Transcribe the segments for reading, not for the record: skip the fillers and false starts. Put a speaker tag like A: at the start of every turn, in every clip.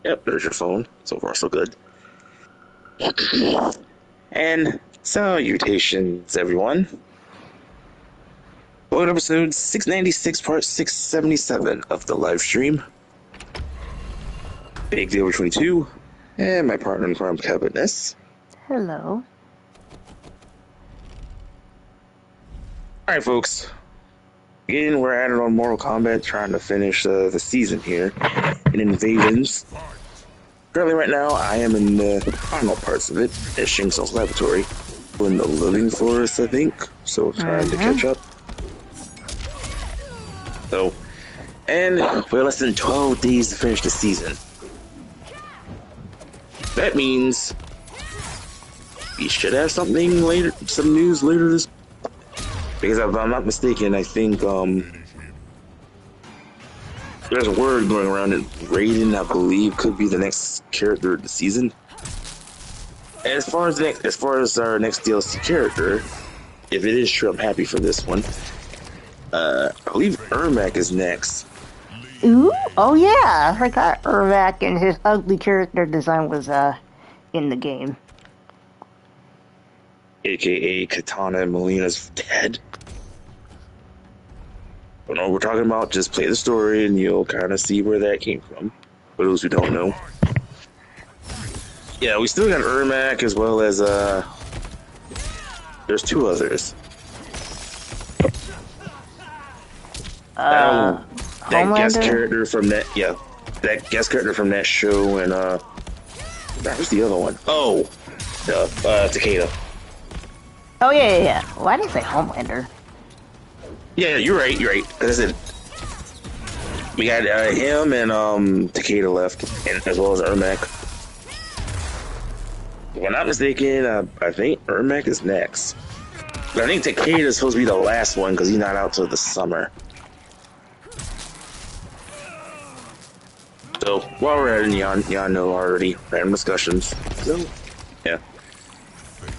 A: Yep, there's your phone. So far, so good. And salutations, everyone. Welcome to episode 696, part 677 of the live stream. Big Deal 22, and my partner in crime, Cabinets.
B: Hello.
A: Alright, folks. Again, we're at it on Mortal Kombat, trying to finish the season here in Invasions. Currently, right now, I am in the final parts of it at Shang Tsung's laboratory. In the living forest, I think. So, trying to catch up. So, and we're less than 12 days to finish the season. That means we should have something later, some news later this. Because if I'm not mistaken, I think there's a word going around that Raiden, I believe, could be the next character of the season. And as far as our next DLC character, if it is true, I'm happy for this one. I believe Ermac is next.
B: Ooh, oh yeah, I forgot Ermac and his ugly character design was in the game.
A: AKA Katana and Melina's dead. Don't know what we're talking about, just play the story and you'll kind of see where that came from. For those who don't know. Yeah, we still got Ermac as well as, there's two others. That guest character from that, yeah, that guest character from that show, and who's the other one? Oh, Takeda.
B: Oh yeah. Why did I say Homelander?
A: Yeah, you're right. That's it. We got him and Takeda left, and as well as Ermac. If I'm not mistaken, I think Ermac is next. But I think Takeda is supposed to be the last one because he's not out till the summer. So, while we're at it, y'all know already, random discussions. So, yeah.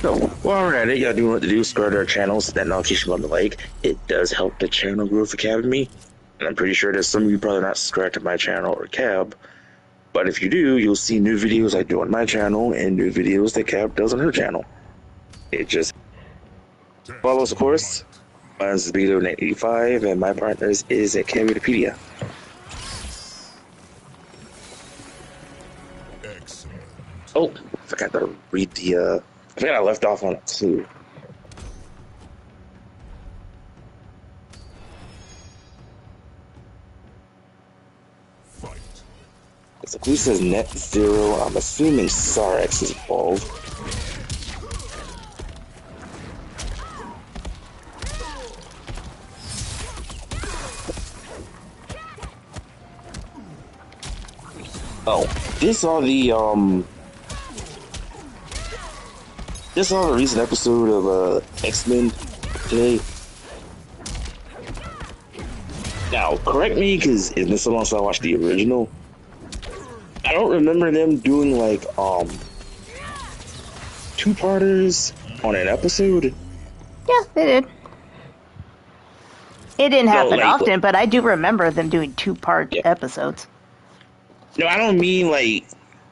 A: So, while we're at it, y'all do what to do, subscribe to our channel, hit that notification button, like. It does help the channel growth Academy. And I'm pretty sure there's some of you probably not subscribed to my channel or Cab. But if you do, you'll see new videos I do on my channel and new videos that Cab does on her channel. It just follows, of course. Mine's Beto985, and my partner's is at Cavipedia. Oh, I forgot to read the, I think I left off on a clue. The clue says net zero. I'm assuming Sarex is involved. Oh, this are the This is a recent episode of X-Men today. Now, correct me, because it's been so long since I watched the original. I don't remember them doing like two-parters on an episode.
B: Yeah, they did. It didn't happen often, but I do remember them doing two-part episodes.
A: No, I don't mean like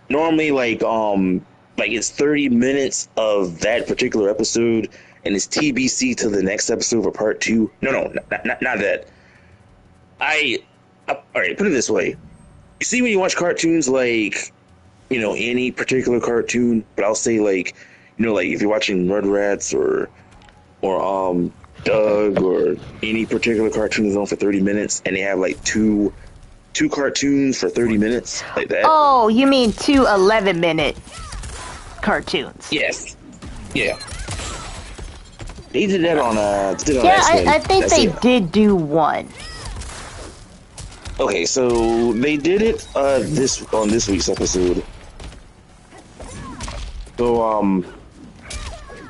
A: normally like it's 30 minutes of that particular episode and it's TBC to the next episode for part 2. No, not that. All right, put it this way. You see when you watch cartoons like, any particular cartoon, but I'll say like, like if you're watching Rugrats or Doug or any particular cartoon is on for 30 minutes and they have like two cartoons for 30 minutes like that.
B: Oh, you mean 2 11-minute cartoons?
A: Yes. Yeah. They did that on
B: X-Men. I think they did do one.
A: Okay, so they did it on this week's episode. So I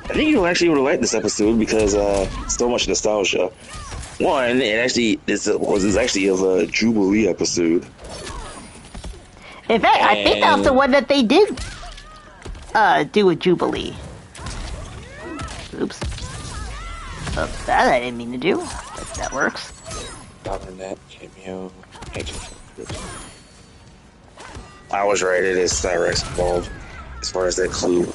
A: think you'll actually really like this episode because so much nostalgia. One, was actually a Jubilee episode.
B: In fact, I think that was the one that they did do a Jubilee. Oops. Oh, that I didn't mean to do, but that works.
A: Government cameo. I was right. It is Cyrex involved as far as that clue.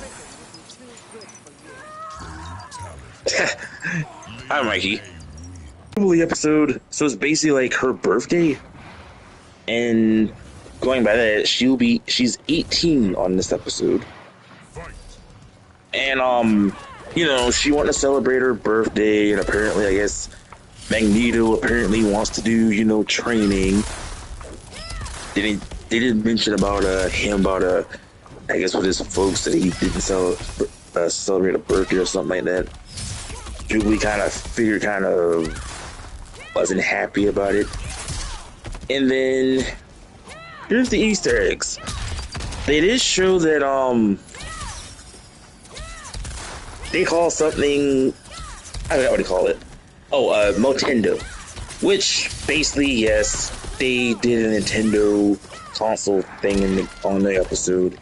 A: Hi, Mikey. Jubilee episode. So it's basically like her birthday, and going by that, she's 18 on this episode, and she wanted to celebrate her birthday, and apparently, I guess Magneto apparently wants to do training. They didn't mention about him about I guess with his folks that he didn't celebrate a birthday or something like that. Jubilee kind of wasn't happy about it. And then here's the Easter eggs. They did show that they call something, I don't know what to call it. Oh, Motendo. Which basically, yes, they did a Nintendo console thing on the episode.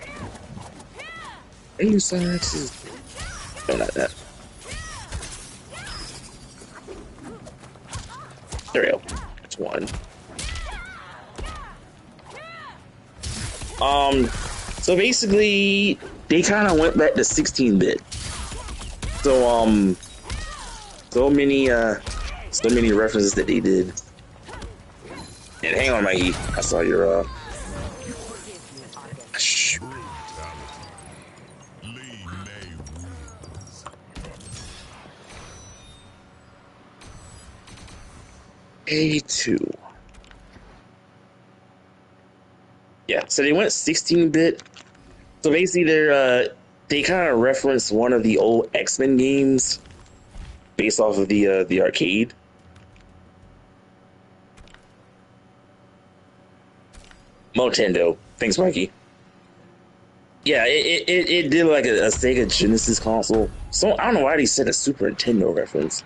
A: No, not that. There we go. That's one. So basically, they kind of went back to 16-bit. So many references that they did. And hang on, Mikey. I saw your shh. A2. Yeah, so they went 16-bit. So basically, they kind of reference one of the old X-Men games based off of the arcade. Motendo. Thanks, Mikey. Yeah, it did like a Sega Genesis console. So I don't know why they said a Super Nintendo reference.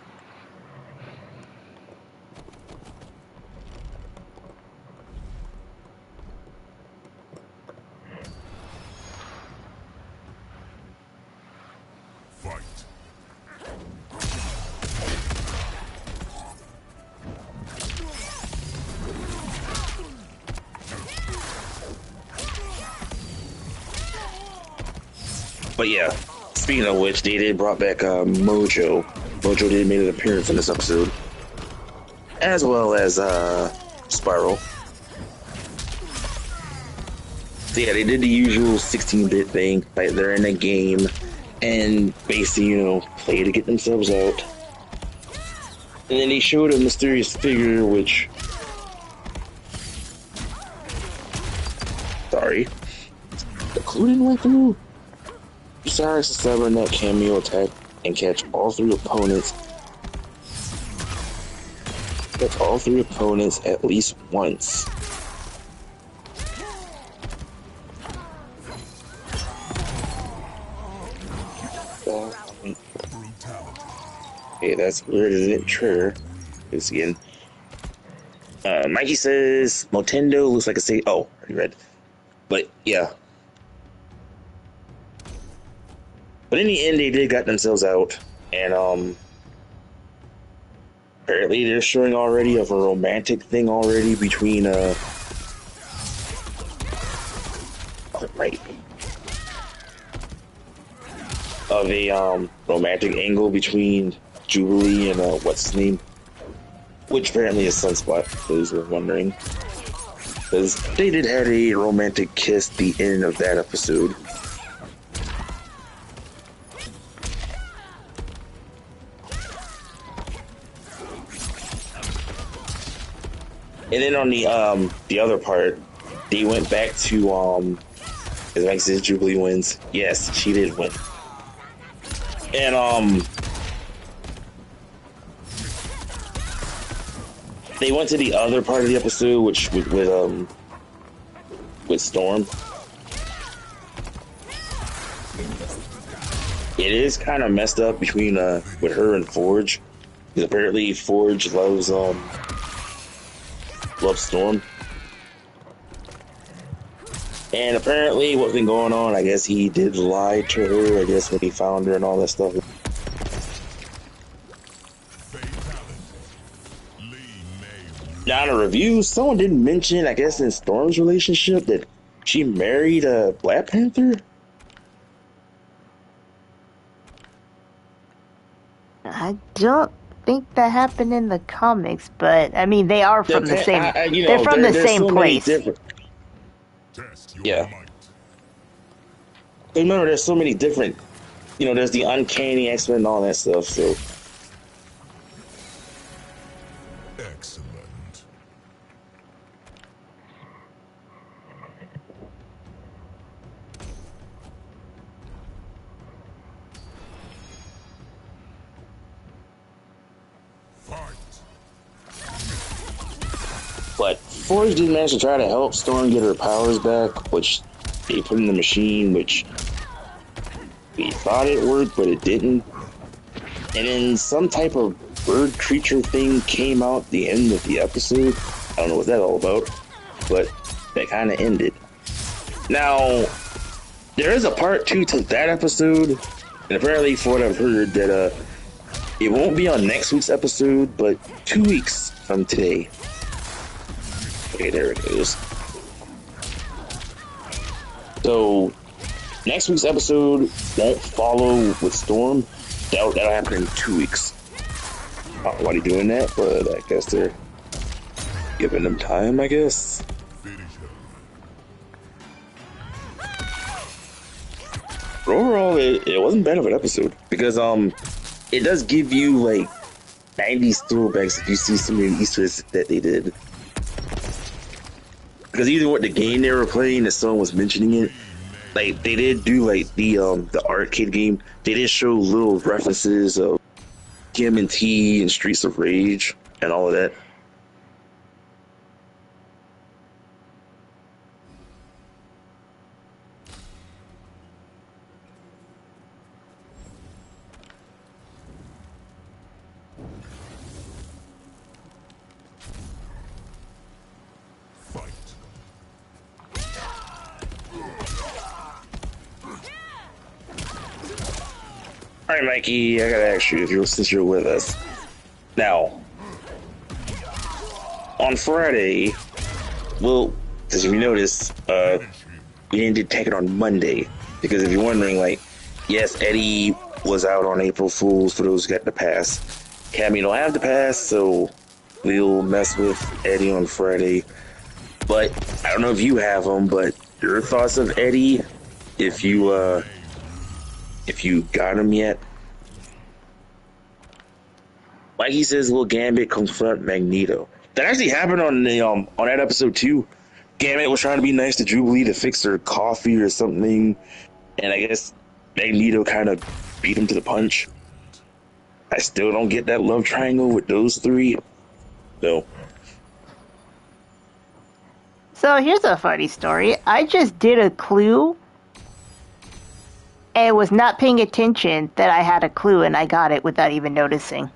A: But yeah, speaking of which, they did brought back Mojo. Mojo did make an appearance in this episode, as well as Spiral. So yeah, they did the usual 16-bit thing, like they're in a game and basically, play to get themselves out. And then they showed a mysterious figure, which, sorry, the clue didn't work through. Cyrus is stubborn that cameo attack and catch all three opponents. Catch all three opponents at least once. Okay, that's weird, isn't it? Trigger. This again. Mikey says Motendo looks like a say. Oh, already read. But yeah. But in the end, they did got themselves out, and apparently they're showing already of a romantic thing already between of a romantic angle between Jubilee and what's his name, which apparently is Sunspot. For those who are wondering, because they did have a romantic kiss at the end of that episode. And then on the other part, they went back to as Mike says, Jubilee wins. Yes, she did win. And they went to the other part of the episode, which with Storm. It is kind of messed up between with her and Forge, because apparently Forge loves Storm. And apparently what's been going on, I guess he did lie to her, I guess, when he found her and all that stuff. Now in a review, someone didn't mention, I guess, in Storm's relationship that She married a Black Panther?
B: I don't think that happened in the comics, but I mean, they are from the same. They're from the
A: There's
B: same
A: so many
B: place.
A: different. Yeah. Remember, there's so many different. There's the Uncanny X-Men and all that stuff. So.
C: Excellent.
A: But Forge did manage to try to help Storm get her powers back, which they put in the machine, which we thought it worked, but it didn't. And then some type of bird creature thing came out at the end of the episode. I don't know what that's all about, but that kind of ended. Now, there is a part 2 to that episode, and apparently, for what I've heard, that it won't be on next week's episode, but 2 weeks from today. Okay, there it goes. So, next week's episode won't follow with Storm. That'll happen in 2 weeks. I don't know why they're doing that, but I guess they're giving them time, I guess. But overall, it wasn't bad of an episode, because it does give you like 90s throwbacks if you see some of the Easter eggs that they did. Because even with the game they were playing, and someone was mentioning it, like they did do like the arcade game. They did show little references of TMNT and Streets of Rage and all of that. All right, Mikey, I gotta ask you, since you're with us. Now, on Friday, well, as you notice, we didn't do Take It on Monday. Because if you're wondering, like, yes, Eddie was out on April Fool's for those who got the pass. Cammy don't have the pass, so we'll mess with Eddie on Friday. But, I don't know if you have them, but your thoughts of Eddie, if you got him yet. Mikey says, "Will Gambit confront Magneto?" That actually happened on the on that episode too. Gambit was trying to be nice to Jubilee to fix her coffee or something, and I guess Magneto kind of beat him to the punch. I still don't get that love triangle with those three. No.
B: So here's a funny story. I just did a clue and was not paying attention that I had a clue, and I got it without even noticing.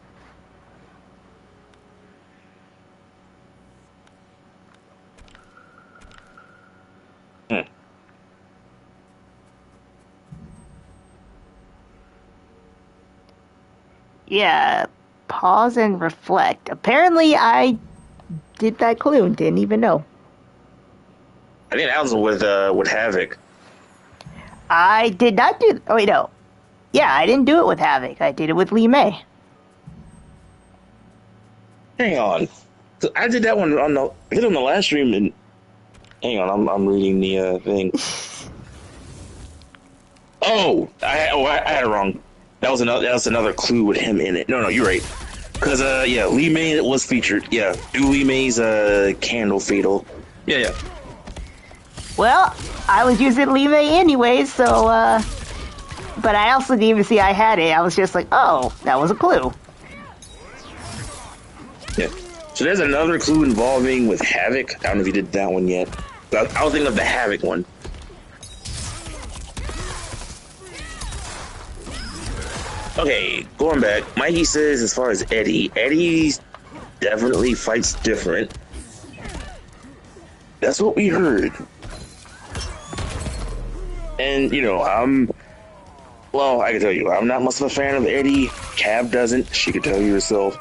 B: Yeah, pause and reflect. Apparently, I did that clue and didn't even know.
A: I think that was with Havoc.
B: I did not do. Oh wait, no. Yeah, I didn't do it with Havoc. I did it with Lee May.
A: Hang on, I did that one on the last stream. And hang on, I'm reading the thing. Oh, I had it wrong. That was another clue with him in it. No, you're right. Cause yeah, Lee May was featured. Yeah, do Lee May's candle fatal. Yeah.
B: Well, I was using Lee May anyways, so but I also didn't even see I had it. I was just like, oh, that was a clue.
A: Yeah. So there's another clue involving with Havoc. I don't know if you did that one yet. I was thinking of the Havoc one. Okay, going back, Mikey says as far as Eddie definitely fights different. That's what we heard. And, I can tell you, I'm not much of a fan of Eddie. Cab doesn't. She could tell you herself.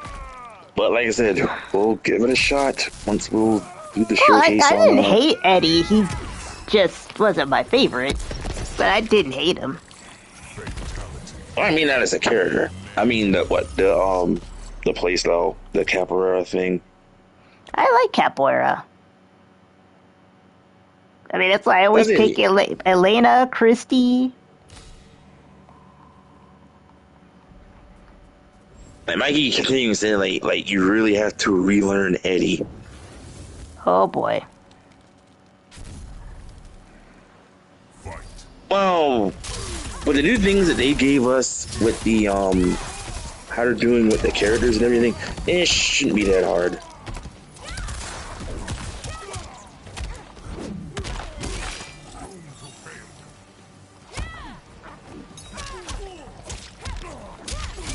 A: But like I said, we'll give it a shot once we'll do the showcase
B: I didn't hate Eddie. He just wasn't my favorite. But I didn't hate him.
A: Well, I mean that as a character. I mean the playstyle, the capoeira thing.
B: I like capoeira. I mean, that's why I always pick Elena, Christy.
A: Like Mikey continues saying like you really have to relearn Eddie.
B: Oh boy.
A: Well, but the new things that they gave us with the how they're doing with the characters and everything, it shouldn't be that hard.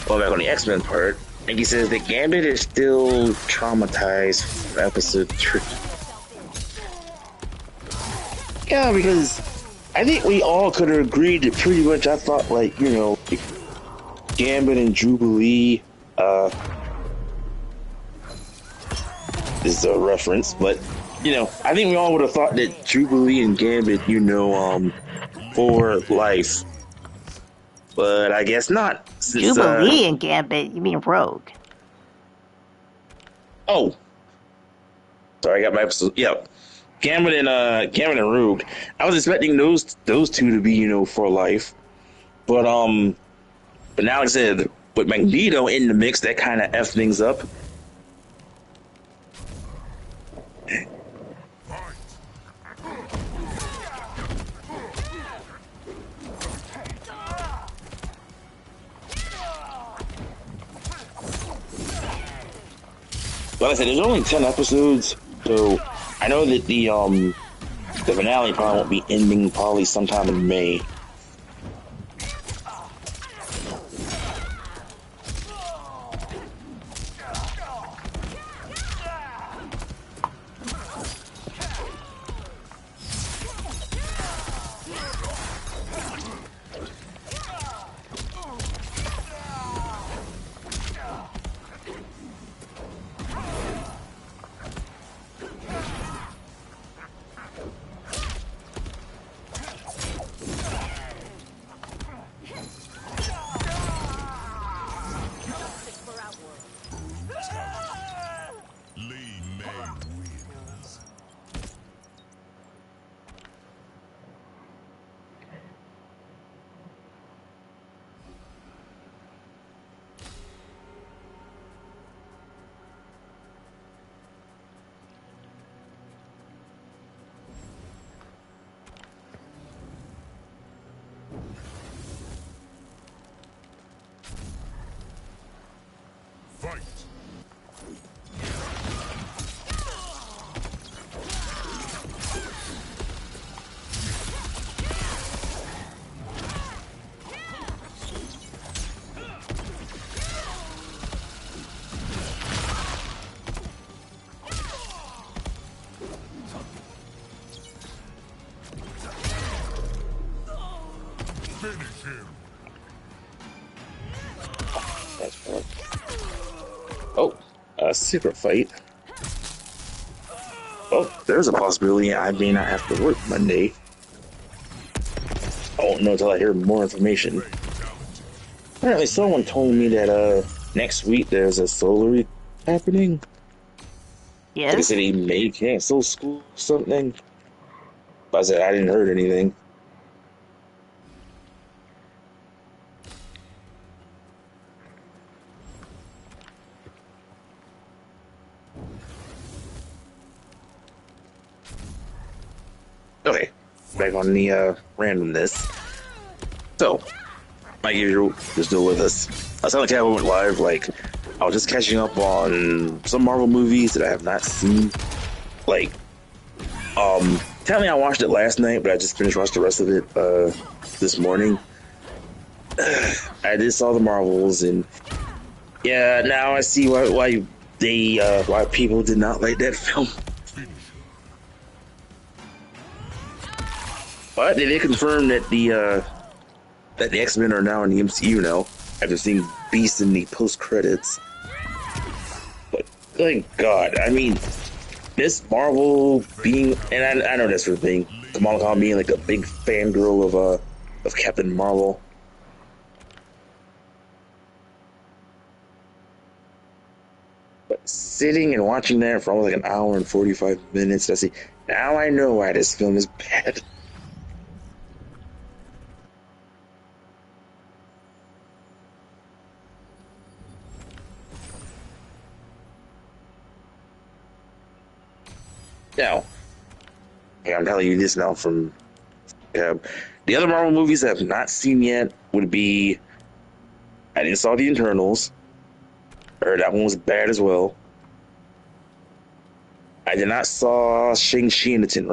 A: Well, back on the X-Men part, like he says that Gambit is still traumatized from episode 3. Yeah, because I think we all could have agreed that pretty much. I thought, like, you know, Gambit and Jubilee is a reference, but you know, I think we all would have thought that Jubilee and Gambit, you know, for life. But I guess not. Since,
B: Jubilee and Gambit? You mean Rogue?
A: Oh, sorry, I got my episode. Yeah, Gambit and Rogue. I was expecting those two to be, you know, for life, but now like I said, with Magneto in the mix, that kind of f things up. Like I said, there's only 10 episodes, so I know that the finale probably won't be ending probably sometime in May. Oh, a secret fight. Oh, there's a possibility I may not have to work Monday. I won't know until I hear more information. Apparently someone told me that next week there's a solar happening.
B: Yes.
A: They said he may cancel school or something. But I said I didn't heard anything. Okay, back on the randomness. So, Mike, you're still with us. I sound like I went live, like, I was just catching up on some Marvel movies that I have not seen. Like, tell me I watched it last night, but I just finished watching the rest of it this morning. I just saw the Marvels, and yeah, now I see why people did not like that film. But they did confirm that the X-Men are now in the MCU now, after seeing Beast in the post-credits. But thank God, I mean, this Marvel being, and I know that's for the thing, Kamala Khan being like a big fangirl of Captain Marvel. But sitting and watching that for almost like an hour and 45 minutes, I see, now I know why this film is bad. Now, I'm telling you this now from the other Marvel movies I have not seen yet would be, I didn't saw the Internals. I heard that one was bad as well. I did not saw Shang-Chi and the Tin